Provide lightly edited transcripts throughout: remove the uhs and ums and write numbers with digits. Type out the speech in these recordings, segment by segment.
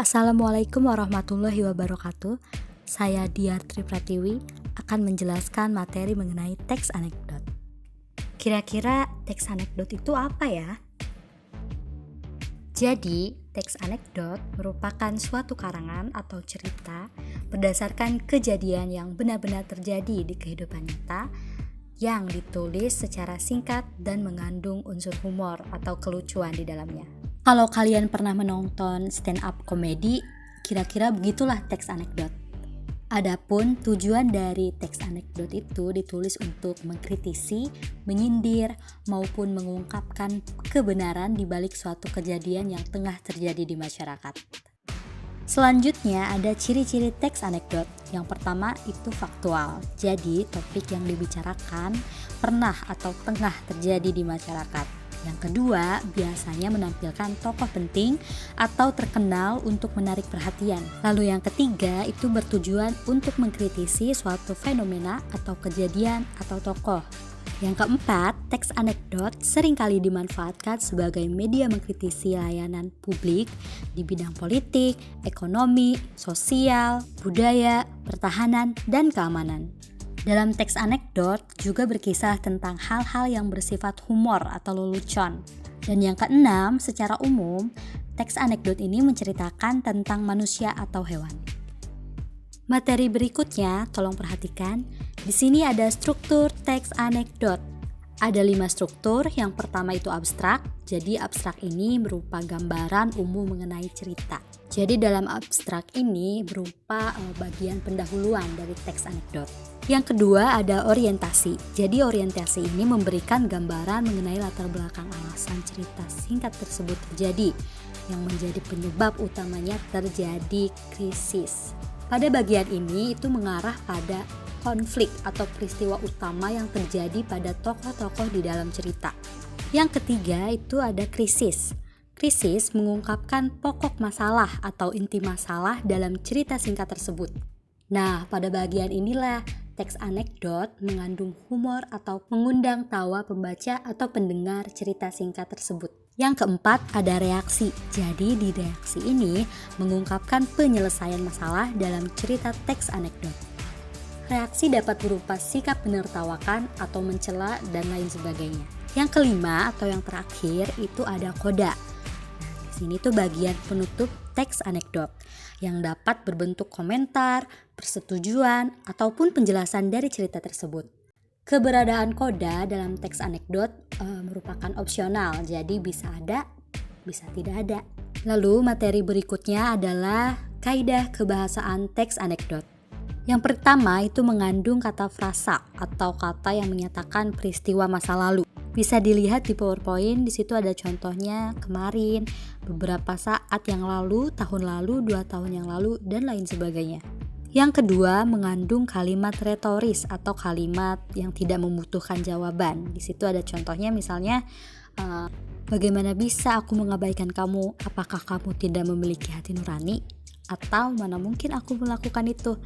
Assalamualaikum warahmatullahi wabarakatuh. Saya Diartri Pratiwi akan menjelaskan materi mengenai teks anekdot. Kira-kira teks anekdot itu apa ya? Jadi, teks anekdot merupakan suatu karangan atau cerita berdasarkan kejadian yang benar-benar terjadi di kehidupan nyata yang ditulis secara singkat dan mengandung unsur humor atau kelucuan di dalamnya. Kalau kalian pernah menonton stand up komedi, kira-kira begitulah teks anekdot. Adapun tujuan dari teks anekdot itu ditulis untuk mengkritisi, menyindir, maupun mengungkapkan kebenaran di balik suatu kejadian yang tengah terjadi di masyarakat. Selanjutnya ada ciri-ciri teks anekdot. Yang pertama itu faktual. Jadi topik yang dibicarakan pernah atau tengah terjadi di masyarakat. Yang kedua, biasanya menampilkan tokoh penting atau terkenal untuk menarik perhatian. Lalu yang ketiga, itu bertujuan untuk mengkritisi suatu fenomena atau kejadian atau tokoh. Yang keempat, teks anekdot seringkali dimanfaatkan sebagai media mengkritisi layanan publik di bidang politik, ekonomi, sosial, budaya, pertahanan, dan keamanan. Dalam teks anekdot juga berkisah tentang hal-hal yang bersifat humor atau lelucon. Dan yang keenam, secara umum, teks anekdot ini menceritakan tentang manusia atau hewan. Materi berikutnya, tolong perhatikan. Di sini ada struktur teks anekdot. Ada 5 struktur. Yang pertama itu abstrak. Jadi abstrak ini berupa gambaran umum mengenai cerita. Jadi dalam abstrak ini berupa bagian pendahuluan dari teks anekdot. Yang kedua ada orientasi. Jadi orientasi ini memberikan gambaran mengenai latar belakang alasan cerita singkat tersebut terjadi, yang menjadi penyebab utamanya terjadi krisis. Pada bagian ini itu mengarah pada konflik atau peristiwa utama yang terjadi pada tokoh-tokoh di dalam cerita. Yang ketiga itu ada krisis. Krisis mengungkapkan pokok masalah atau inti masalah dalam cerita singkat tersebut. Nah, pada bagian inilah teks anekdot mengandung humor atau mengundang tawa pembaca atau pendengar cerita singkat tersebut. Yang keempat ada reaksi. Jadi di reaksi ini mengungkapkan penyelesaian masalah dalam cerita teks anekdot. Reaksi dapat berupa sikap menertawakan atau mencela dan lain sebagainya. Yang kelima atau yang terakhir itu ada koda. Ini tuh bagian penutup teks anekdot yang dapat berbentuk komentar, persetujuan, ataupun penjelasan dari cerita tersebut. Keberadaan koda dalam teks anekdot merupakan opsional, jadi bisa ada, bisa tidak ada. Lalu materi berikutnya adalah kaidah kebahasaan teks anekdot. Yang pertama itu mengandung kata frasa atau kata yang menyatakan peristiwa masa lalu. Bisa dilihat di PowerPoint, di situ ada contohnya kemarin, beberapa saat yang lalu, tahun lalu, 2 tahun yang lalu, dan lain sebagainya. Yang kedua, mengandung kalimat retoris atau kalimat yang tidak membutuhkan jawaban. Di situ ada contohnya misalnya, bagaimana bisa aku mengabaikan kamu? Apakah kamu tidak memiliki hati nurani? Atau mana mungkin aku melakukan itu?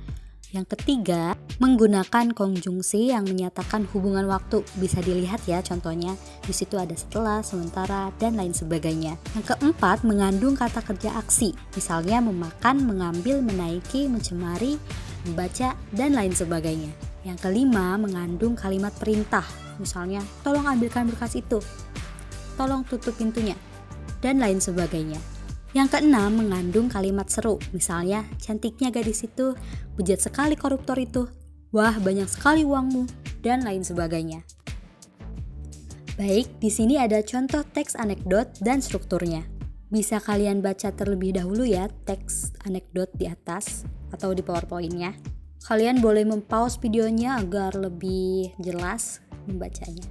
Yang ketiga, menggunakan konjungsi yang menyatakan hubungan waktu. Bisa dilihat ya contohnya. Di situ ada setelah, sementara, dan lain sebagainya. Yang keempat, mengandung kata kerja aksi. Misalnya memakan, mengambil, menaiki, mencemari, membaca, dan lain sebagainya. Yang kelima, mengandung kalimat perintah. Misalnya, tolong ambilkan berkas itu. Tolong tutup pintunya. Dan lain sebagainya. Yang keenam, mengandung kalimat seru. Misalnya, cantiknya gadis itu, bejat sekali koruptor itu, wah banyak sekali uangmu, dan lain sebagainya. Baik, di sini ada contoh teks anekdot dan strukturnya. Bisa kalian baca terlebih dahulu ya teks anekdot di atas atau di PowerPoint-nya. Kalian boleh mempause videonya agar lebih jelas membacanya.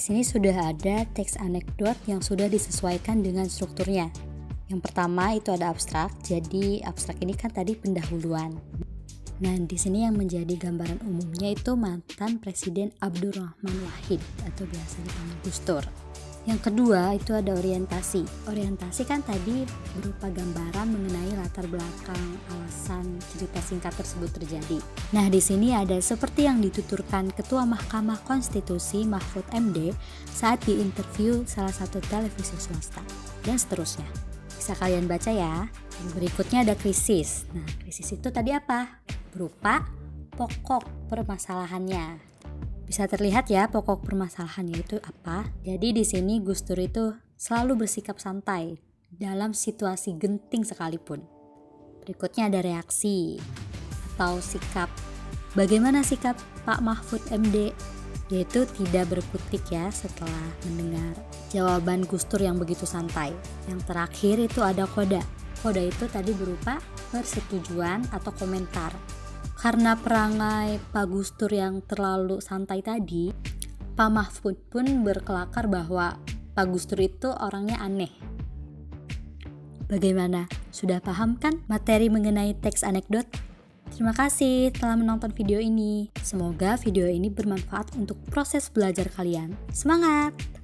Di sini sudah ada teks anekdot yang sudah disesuaikan dengan strukturnya. Yang pertama itu ada abstrak. Jadi abstrak ini kan tadi pendahuluan. Nah, di sini yang menjadi gambaran umumnya itu mantan Presiden Abdurrahman Wahid atau biasa dipanggil Gus Dur. Yang kedua itu ada orientasi. Orientasi kan tadi berupa gambaran mengenai latar belakang alasan cerita singkat tersebut terjadi. Nah, di sini ada seperti yang dituturkan Ketua Mahkamah Konstitusi Mahfud MD saat diinterview salah satu televisi swasta dan seterusnya. Bisa kalian baca ya. Berikutnya ada krisis. Nah, krisis itu tadi apa? Berupa pokok permasalahannya. Bisa terlihat ya pokok permasalahannya itu apa. Jadi di sini Gus Dur itu selalu bersikap santai dalam situasi genting sekalipun. Berikutnya ada reaksi atau sikap. Bagaimana sikap Pak Mahfud MD? Yaitu tidak berkutik ya setelah mendengar jawaban Gus Dur yang begitu santai. Yang terakhir itu ada koda. Koda itu tadi berupa persetujuan atau komentar. Karena perangai Pak Gus Dur yang terlalu santai tadi, Pak Mahfud pun berkelakar bahwa Pak Gus Dur itu orangnya aneh. Bagaimana? Sudah paham kan materi mengenai teks anekdot? Terima kasih telah menonton video ini. Semoga video ini bermanfaat untuk proses belajar kalian. Semangat!